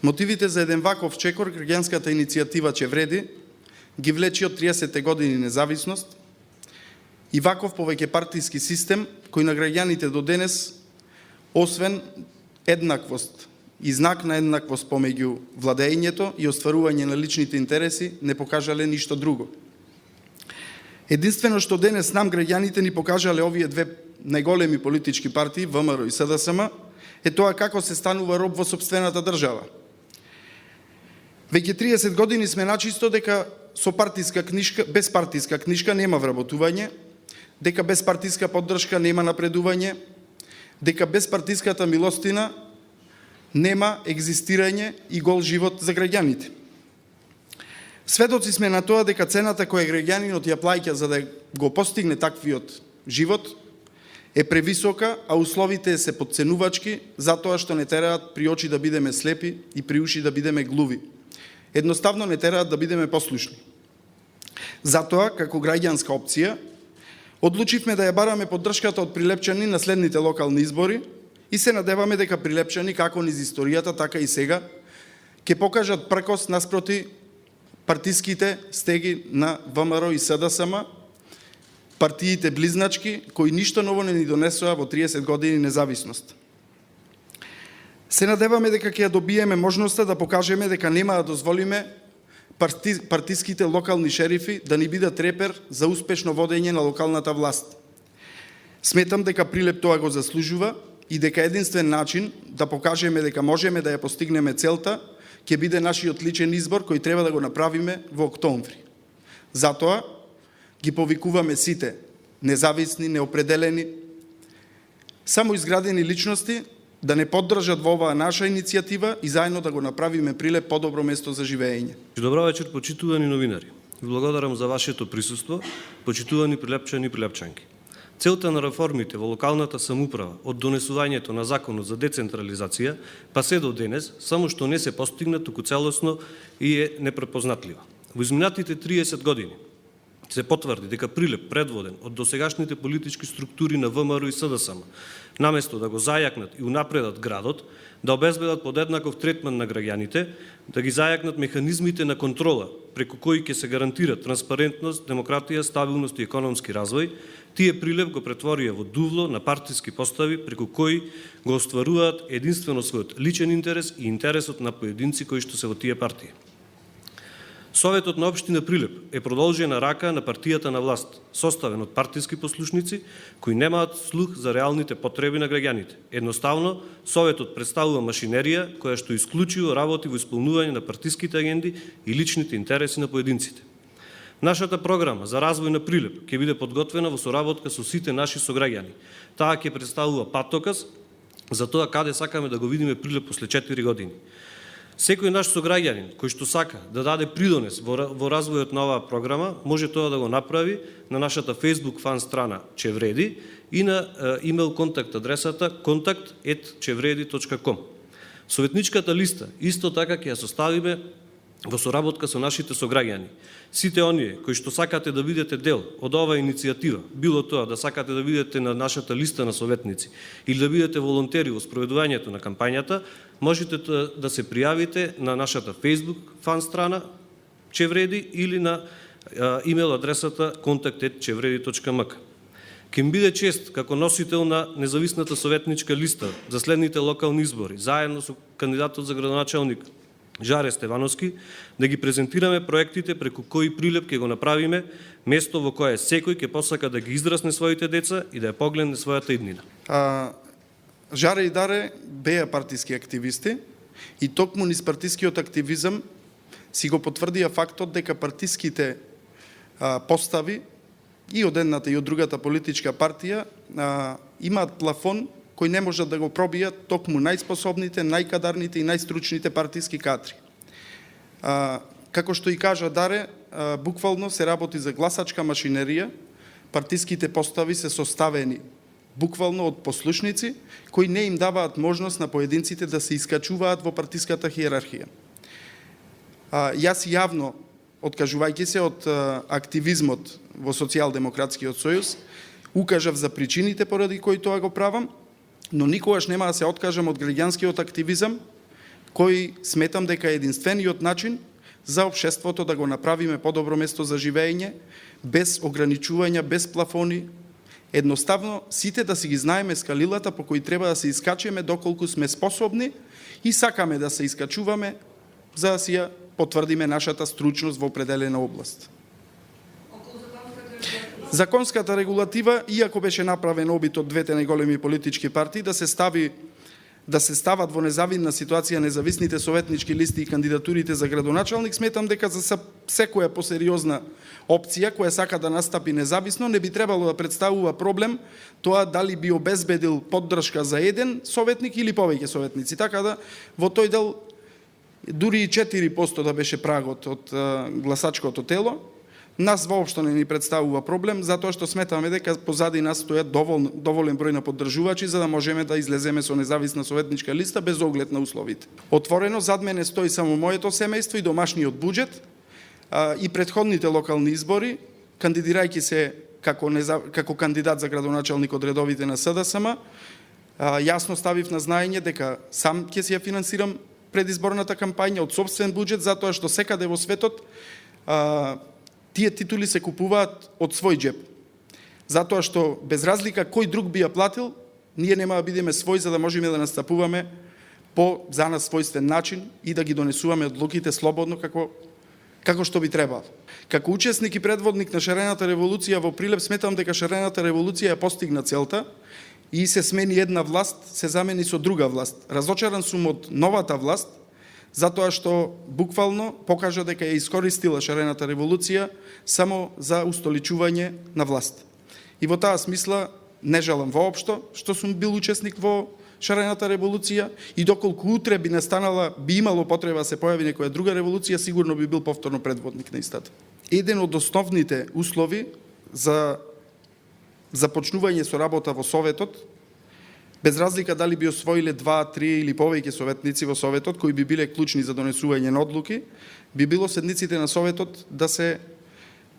Мотивите за еден ваков чекор граѓанската иницијатива Че вреди ги влечи од 30 години независност и ваков повеќе партиски систем кој на граѓаните до денес, освен еднаквост и знак на еднаквост помеѓу владеењето и остварување на личните интереси, не покажале ништо друго. Единствено што денес нам граѓаните ни покажале овие две најголеми политички партии, ВМРО и СДСМ, е тоа како се станува роб во сопствената држава. Веќе 30 години сме начисто дека со партиска книжка, без партиска книжка нема вработување, дека без партиска поддршка нема напредување, дека без партиската милостина нема екзистирање и гол живот за граѓаните. Сведоци сме на тоа дека цената која граѓанинот ја плаќа за да го постигне таквиот живот е превисока, а условите се подценувачки, затоа што не тераат при очи да бидеме слепи и при уши да бидеме глуви. Едноставно не тераат да бидеме послушни. Затоа, како граѓанска опција, одлучивме да ја бараме поддршката од Прилепчани на следните локални избори и се надеваме дека Прилепчани, како низ историјата, така и сега, ќе покажат пркос наспроти партиските стеги на ВМРО и СДСМ, партиите близначки, кои ништо ново не ни донесоа во 30 години независност. Се надеваме дека ќе ја добиеме можноста да покажеме дека нема да дозволиме партиските локални шерифи да ни бидат репер за успешно водење на локалната власт. Сметам дека Прилеп тоа го заслужува и дека единствен начин да покажеме дека можеме да ја постигнеме целта ќе биде нашиот личен избор кој треба да го направиме во октомври. Затоа ги повикуваме сите независни, неопределени, самоизградени личности да не поддржат во оваа наша иницијатива и заедно да го направиме Прилеп подобро место за живење. Добро вечер, почитувани новинари. Ви благодарам за вашето присуство, почитувани прилепчани и прилепчанки. Целта на реформите во локалната самоуправа од донесувањето на законот за децентрализација па се до денес, само што не се постигна туку целосно и е непрепознатлива. Во изминатите 30 години се потврди дека Прилеп, предводен од досегашните политички структури на ВМРО и СДСМ, наместо да го зајакнат и унапредат градот, да обезбедат подеднаков третман на граѓаните, да ги зајакнат механизмите на контрола, преку кои ќе се гарантира транспарентност, демократија, стабилност и економски развој, тие Прилеп го претворија во дувло на партиски постави, преку кои го остваруваат единствено својот личен интерес и интересот на поединци кои што се во тие партии. Советот на општина Прилеп е продолжена рака на партијата на власт, составен од партиски послушници кои немаат слух за реалните потреби на граѓаните. Едноставно, Советот представува машинерија која што исклучиво работи во исполнување на партиските агенди и личните интереси на поединците. Нашата програма за развој на Прилеп ќе биде подготвена во соработка со сите наши сограѓани. Таа ќе представува патоказ за тоа каде сакаме да го видиме Прилеп после 4 години. Секој наш сограѓанин кој што сака да даде придонес во развојот на оваа програма, може тоа да го направи на нашата Facebook фан страна Че вреди и на имейл контакт адресата contact@chevreди.com. Советничката листа исто така ќе ја составиме во соработка со нашите сограѓани. Сите оние кои што сакате да бидете дел од оваа иницијатива, било тоа да сакате да бидете на нашата листа на советници или да бидете волонтери во спроведувањето на кампањата, можете да се пријавите на нашата Facebook фан страна Че вреди или на имейл адресата contact@chevreди.mk. Ке ми биде чест како носител на независната советничка листа за следните локални избори, заедно со кандидатот за градоначалник Жаре Стевановски, да ги презентираме проектите преку кои Прилеп ќе го направиме место во кое секој ќе посака да ги израсне своите деца и да ја погледне својата иднина. Жаре и Даре беа партиски активисти и токму низ партискиот активизам си го потврдија фактот дека партиските постави и од едната и од другата политичка партија имаат плафон кои не можат да го пробијат токму најспособните, најкадарните и најстручните партиски кадри. Како што и кажа Даре, буквално се работи за гласачка машинерија, партиските постави се составени буквално од послушници, кои не им даваат можност на поединците да се искачуваат во партиската хиерархија. Јас јавно, откажувајќи се од активизмот во Социјалдемократскиот сојуз, укажав за причините поради кои тоа го правам, но никогаш нема да се откажам од граѓанскиот активизам, кој сметам дека е единствениот начин за општеството да го направиме подобро место за живење, без ограничувања, без плафони. Едноставно, сите да си ги знаеме скалилата по кои треба да се искачеме доколку сме способни и сакаме да се искачуваме за да си ја потврдиме нашата стручност во определена област. Законската регулатива, иако беше направен обид од двете најголеми политички партии да се стават во незавидна ситуација независните советнички листи и кандидатурите за градоначалник, сметам дека за секоја посериозна опција која сака да настапи независно не би требало да представува проблем тоа дали би обезбедил поддршка за еден советник или повеќе советници. Така да во тој дел дури и 4% да беше прагот од гласачкото тело, нас воопшто не ни представува проблем, затоа што сметаме дека позади нас стојат доволен број на поддржувачи за да можеме да излеземе со независна советничка листа без оглед на условите. Отворено, зад мене стои само моето семејство и домашниот буџет, и предходните локални избори, кандидирајќи се како кандидат за градоначалник од редовите на СДСМ, јасно ставив на знаење дека сам ќе си ја финансирам предизборната кампања од сопствен буџет, затоа што секаде во светот тие титули се купуваат од свој џеп. Затоа што без разлика кој друг би ја платил, ние нема да бидеме свој за да можеме да настапуваме по за нас својствен начин и да ги донесуваме одлуките слободно како што би требало. Како учесник и предводник на шарената револуција во Прилеп сметам дека шарената револуција ја постигна целта и се смени една власт, се замени со друга власт. Разочаран сум од новата власт, затоа што буквално покажа дека ја искористила шарената револуција само за устоличување на власт. И во таа смисла не жалам воопшто што сум бил учесник во шарената револуција и доколку утре би имало потреба да се појави некоја друга револуција, сигурно би бил повторно предводник на истата. Еден од основните услови за започнување со работа во Советот, без разлика дали би освоиле 2, 3 или повеќе советници во Советот, кои би биле клучни за донесување на одлуки, би било седниците на Советот да се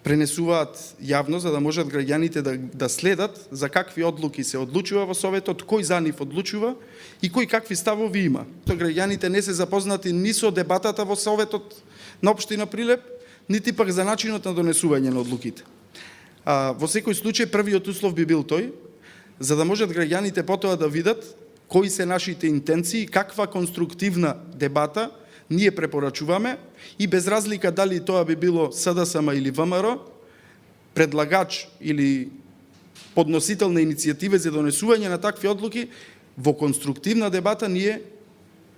пренесуваат јавно, за да можат граѓаните да следат за какви одлуки се одлучува во Советот, кој за нив одлучува и кој какви ставови има. Граѓаните не се запознати ни со дебатата во Советот на Општина Прилеп, нити пак за начинот на донесување на одлуките. Во секој случај, првиот услов би бил тој, за да можат граѓаните потоа да видат кои се нашите интенции, каква конструктивна дебата ние препорачуваме и без разлика дали тоа би било СДСМ или ВМРО, предлагач или подносител на иницијативи за донесување на такви одлуки, во конструктивна дебата ние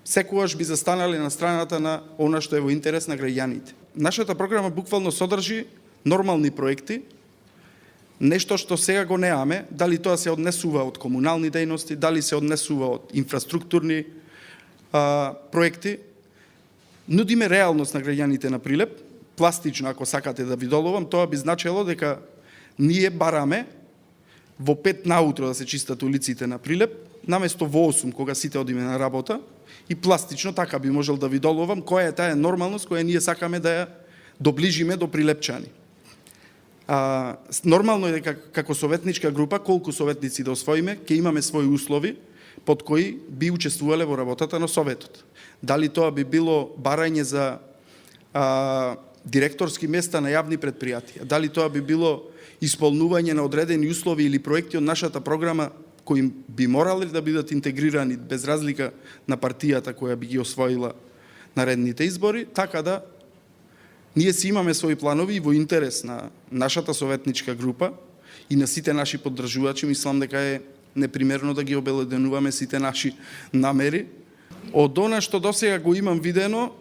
секогаш би застанале на страната на она што е во интерес на граѓаните. Нашата програма буквално содржи нормални проекти, нешто што сега го неаме, дали тоа се однесува од комунални дејности, дали се однесува од инфраструктурни проекти. Нудиме реалност на граѓаните на Прилеп, пластично ако сакате да ви доловам, тоа би значело дека ние бараме во 5 наутро да се чистат улиците на Прилеп, наместо во 8 кога сите одиме на работа, и пластично така би можел да ви доловам која е таа нормалност која ние сакаме да ја доближиме до прилепчани. Нормално е дека како советничка група, колку советници да освоиме, ќе имаме своји услови под кои би учествувале во работата на Советот. Дали тоа би било барање за директорски места на јавни предпријатија, дали тоа би било исполнување на одредени услови или проекти од нашата програма кои би морали да бидат интегрирани без разлика на партијата која би ги освоила наредните избори, така да ние си имаме своји планови и во интерес на нашата советничка група и на сите наши поддржувачи, мислам дека е непримерно да ги обеледенуваме сите наши намери. Од она што досега го имам видено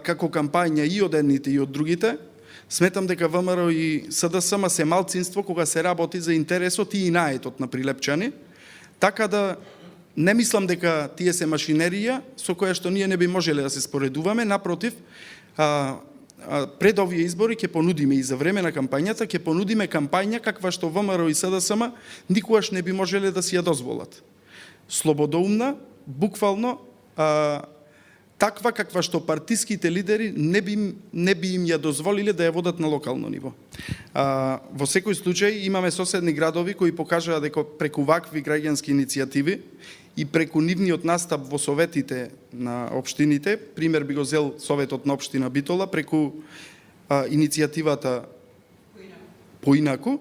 како кампања и од едните и од другите, сметам дека ВМРО и СДСМ се малцинство кога се работи за интересот и инаетот на прилепчани, така да не мислам дека тие се машинерија со која што ние не би можеле да се споредуваме, напротив, пред овие избори ќе понудиме и за време на кампањата, ќе понудиме кампања каква што ВМРО и СДСМ никогаш не би можеле да си ја дозволат. Слободоумна, буквално, таква каква што партиските лидери не би им ја дозволиле да ја водат на локално ниво. Во секој случај имаме соседни градови кои покажаа дека преку вакви граѓански иницијативи и преку нивниот настап во советите на општините, пример би го зел Советот на општина Битола, преку иницијативата Поинаку,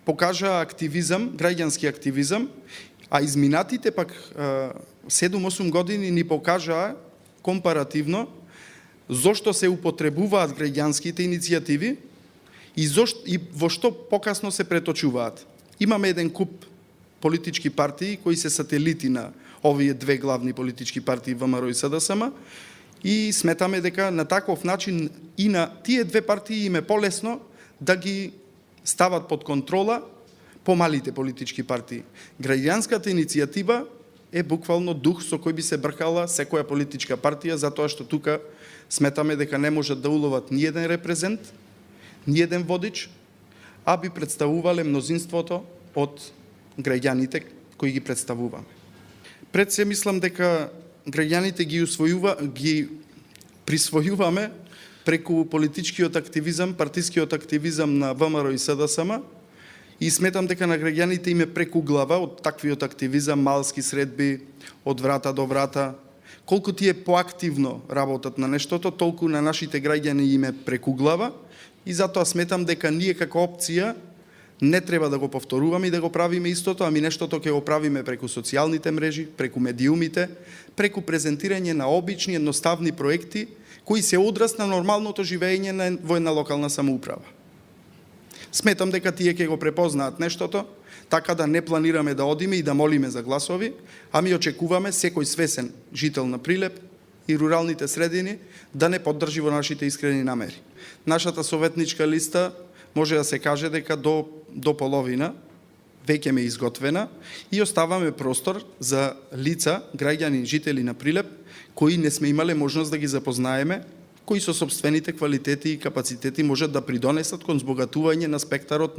покажа активизам, граѓански активизам, а изминатите пак 7-8 години ни покажаа компаративно зошто се употребуваат граѓанските иницијативи и во што покасно се преточуваат. Имаме еден куп политички партии кои се сателити на овие две главни политички партии ВМРО и СДСМ и сметаме дека на таков начин и на тие две партии им е полесно да ги стават под контрола помалите политички партии. Граѓанската иницијатива е буквално дух со кој би се бркала секоја политичка партија, затоа што тука сметаме дека не можат да уловат ни еден репрезент, ни еден водич, а би представувале мнозинството од граѓаните кои ги представуваме. Пред се мислам дека граѓаните ги присвојуваме преку политичкиот активизам, партискиот активизам на ВМРО и СДСМ и сметам дека на граѓаните им е преку глава од таквиот активизам, малски средби, од врата до врата. Колку тие поактивно работат на нештото, толку на нашите граѓани им е преку глава и затоа сметам дека ние како опција не треба да го повторуваме и да го правиме истото, ами нештото ќе го правиме преку социјалните мрежи, преку медиумите, преку презентирање на обични, едноставни проекти кои се одраз на нормалното живење во една локална самоуправа. Сметам дека тие ќе го препознаат нештото, така да не планираме да одиме и да молиме за гласови, ами очекуваме секој свесен жител на Прилеп и руралните средини да не поддржи во нашите искрени намери. Нашата советничка листа може да се каже дека до половина веќе ме изготвена и оставаме простор за лица, граѓани, жители на Прилеп, кои не сме имале можност да ги запознаеме, кои со собствените квалитети и капацитети можат да придонесат кон збогатување на спектарот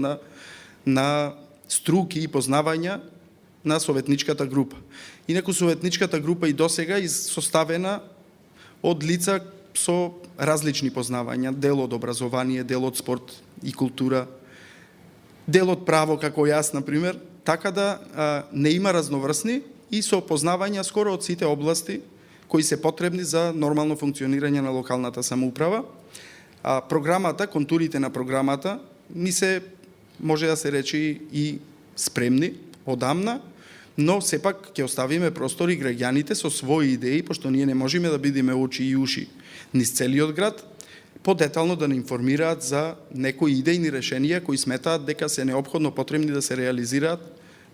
на струки и познавања на советничката група. Инаку советничката група и досега е составена од лица со различни познавања, дел од образование, дел од спорт и култура, дел од право како јас, например, така да не има разноврсни и со познавања скоро од сите области кои се потребни за нормално функционирање на локалната самоуправа. Програмата, контурите на програмата ни се, може да се речи, и спремни одамна, но сепак ќе оставиме простори граѓаните со своји идеи, пошто ние не можеме да бидеме очи и уши низ целиот град, подетално да не информираат за некои идејни решенија кои сметаат дека се неопходно потребни да се реализираат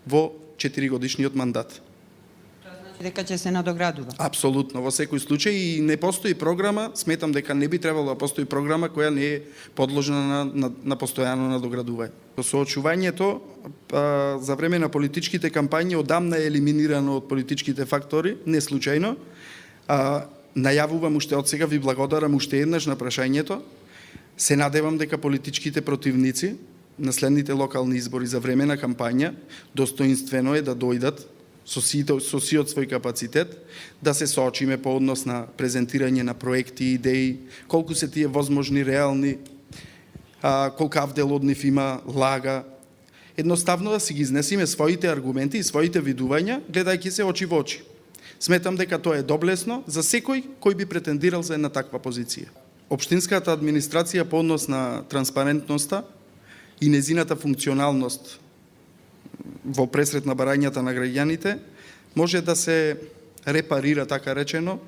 во 4-годишниот мандат. Дека ќе се надоградува. Апсолутно, во секој случај и не постои програма, сметам дека не би требало да постои програма која не е подложена на постојано надоградување. Соочувањето за време на политичките кампањи одамна е елиминирано од политичките фактори, не случајно. Најавувам уште од сега, ви благодарам уште еднаш на прашањето. Се надевам дека политичките противници на следните локални избори за време на кампања достоинствено е да дојдат со сиот свој капацитет, да се соочиме по однос на презентирање на проекти и идеи, колку се тие возможни, реални, колкав дел од нив има лага. Едноставно да си ги изнесиме своите аргументи и своите видувања, гледајќи се очи во очи. Сметам дека тоа е доблесно за секој кој би претендирал за една таква позиција. Општинската администрација по однос на транспарентноста и незината функционалност во пресрет на барањата на граѓаните може да се репарира, така речено,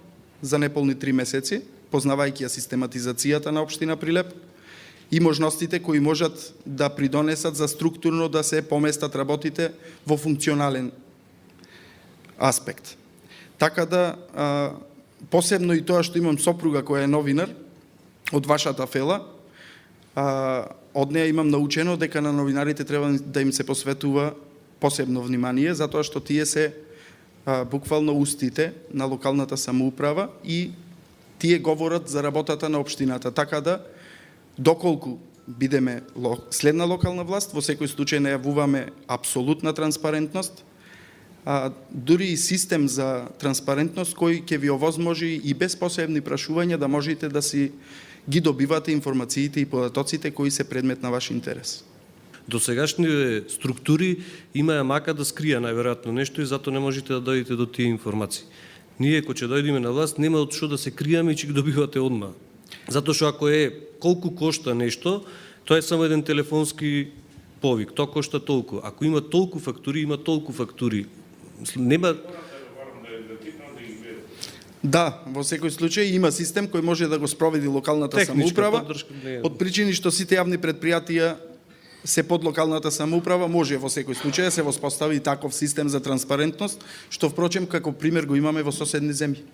за неполни 3 месеци, познавајќи ја систематизацијата на општина Прилеп и можностите кои можат да придонесат за структурно да се поместат работите во функционален аспект. Така да, посебно и тоа што имам сопруга која е новинар од вашата фела, од неја имам научено дека на новинарите треба да им се посветува посебно внимание, затоа што тие се буквално устите на локалната самоуправа и тие говорат за работата на општината. Така да, доколку бидеме следна локална власт, во секој случај најавуваме апсолутна транспарентност, дури и систем за транспарентност кој ќе ви овозможи и без посебни прашувања да можете да си ги добивате информациите и податоците кои се предмет на ваш интерес. Досегашните структури имаа мака да скрија најверојатно нешто и затоа не можете да дојдете до тие информации. Ние, кога ќе дојдеме на власт, нема од што да се криеме и ќе ги добивате одма. Затоа што ако е колку кошта нешто, тоа е само еден телефонски повик, тоа кошта толку. Ако има толку фактури, има толку фактури. Нема. Да, во секој случај има систем кој може да го спроведи локалната Техничка самоуправа. поддршка не е. Од причини што сите јавни предпријатија се под локалната самоуправа, може во секој случај да се воспостави таков систем за транспарентност, што впрочем како пример го имаме во соседни земји.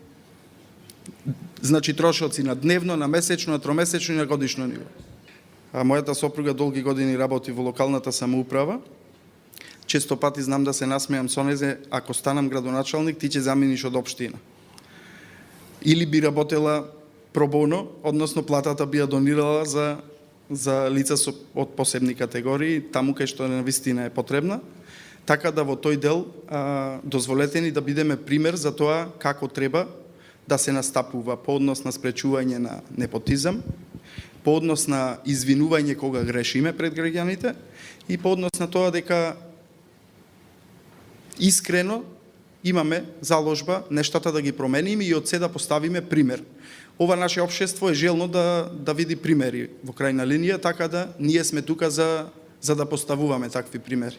Значи трошоци на дневно, на месечно, на тромесечно и на годишно ниво. А мојата сопруга долги години работи во локалната самоуправа. Често пати знам да се насмеам со незе, ако станам градоначалник, ти ќе замениш од општина. Или би работела пробоно, односно платата би ја донирала за лица од посебни категории, таму кај што навистина е потребна. Така да во тој дел дозволете ни да бидеме пример за тоа како треба да се настапува по однос на спречување на непотизам, по однос на извинување кога грешиме пред граѓаните и по однос на тоа дека искрено имаме заложба нештата да ги промениме и од се да поставиме пример. Ова наше општество е желно да види примери во крајна линија, така да ние сме тука за да поставуваме такви примери.